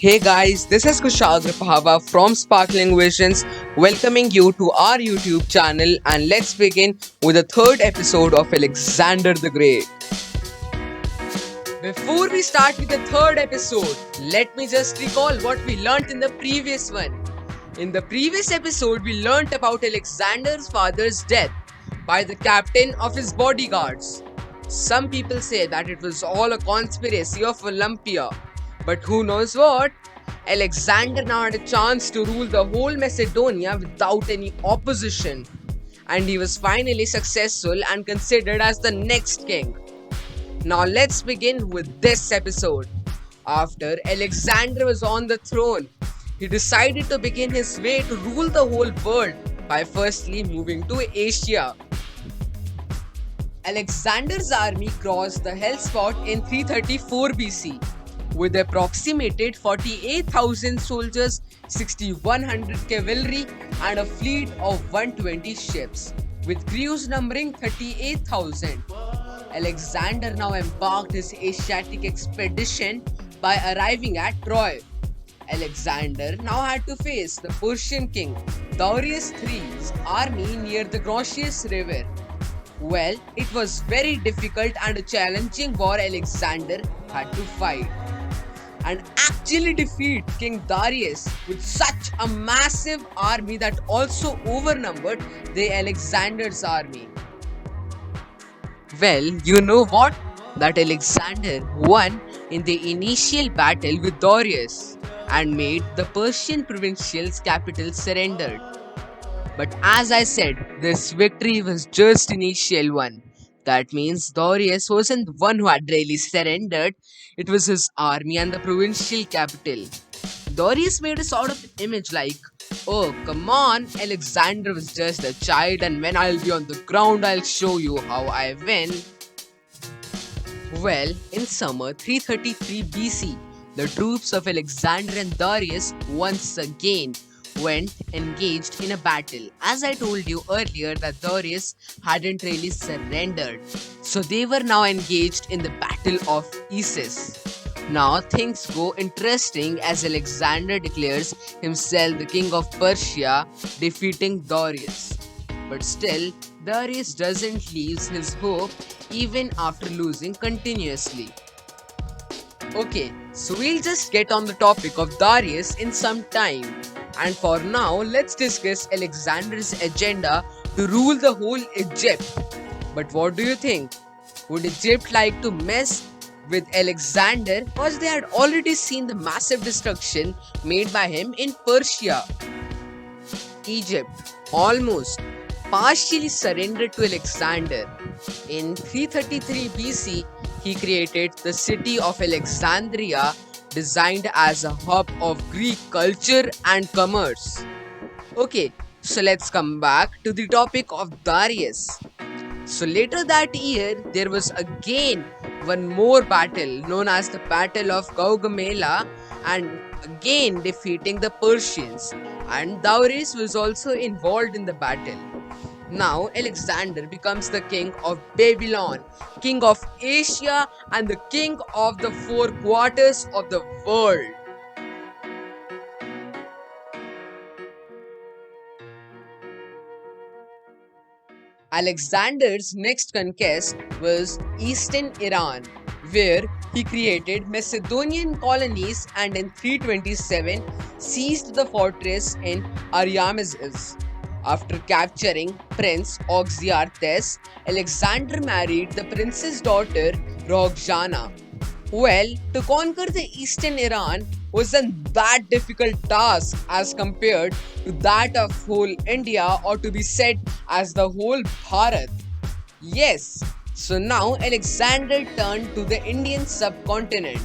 Hey guys, this is Kushagra Pahava from Sparkling Visions, welcoming you to our YouTube channel, and let's begin with the third episode of Alexander the Great. Before we start with the third episode, let me just recall what we learnt in the previous one. In the previous episode, we learnt about Alexander's father's death by the captain of his bodyguards. Some people say that it was all a conspiracy of Olympia. But who knows what? Alexander now had a chance to rule the whole Macedonia without any opposition. And he was finally successful and considered as the next king. Now let's begin with this episode. After Alexander was on the throne, he decided to begin his way to rule the whole world by firstly moving to Asia. Alexander's army crossed the Hellespont in 334 BC. With approximated 48,000 soldiers, 6,100 cavalry, and a fleet of 120 ships, with crews numbering 38,000. Alexander now embarked his Asiatic expedition by arriving at Troy. Alexander now had to face the Persian king Darius III's army near the Gracious River. Well, it was very difficult and a challenging war Alexander had to fight and actually defeat King Darius with such a massive army that also overnumbered the Alexander's army. Well, you know what? That Alexander won in the initial battle with Darius and made the Persian provincial's capital surrendered. But as I said, this victory was just initial one. That means Darius wasn't the one who had really surrendered, it was his army and the provincial capital. Darius made a sort of image like, oh come on, Alexander was just a child and when I'll be on the ground I'll show you how I win. Well, in summer 333 BC, the troops of Alexander and Darius once again went engaged in a battle. As I told you earlier that Darius hadn't really surrendered. So they were now engaged in the battle of Issus. Now things go interesting as Alexander declares himself the king of Persia, defeating Darius. But still, Darius doesn't lose his hope even after losing continuously. Okay, so we'll just get on the topic of Darius in some time. And for now, let's discuss Alexander's agenda to rule the whole Egypt. But what do you think? Would Egypt like to mess with Alexander because they had already seen the massive destruction made by him in Persia? Egypt almost partially surrendered to Alexander. In 333 BC, he created the city of Alexandria, designed as a hub of Greek culture and commerce. Okay, so let's come back to the topic of Darius. So later that year, there was again one more battle known as the Battle of Gaugamela, and again defeating the Persians, and Darius was also involved in the battle. Now Alexander becomes the king of Babylon, king of Asia, and the king of the four quarters of the world. Alexander's next conquest was eastern Iran, where he created Macedonian colonies and in 327 seized the fortress in Ariamizes. After capturing Prince Oxyartes, Alexander married the prince's daughter Roxana. Well, to conquer the eastern Iran wasn't that difficult task as compared to that of whole India, or to be said as the whole Bharat. Yes, so now Alexander turned to the Indian subcontinent.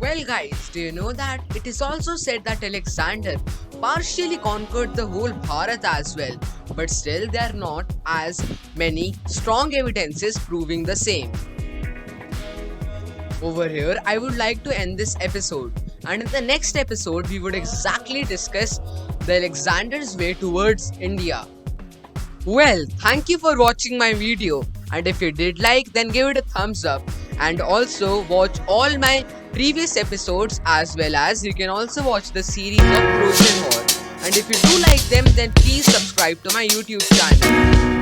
Well guys, do you know that it is also said that Alexander partially conquered the whole Bharat as well, but still there are not as many strong evidences proving the same. Over here, I would like to end this episode, and in the next episode we would exactly discuss the Alexander's way towards India. Well, thank you for watching my video, and if you did like, then give it a thumbs up, and also watch all my previous episodes, as well as you can also watch the series of Trojan War. And if you do like them, then please subscribe to my YouTube channel.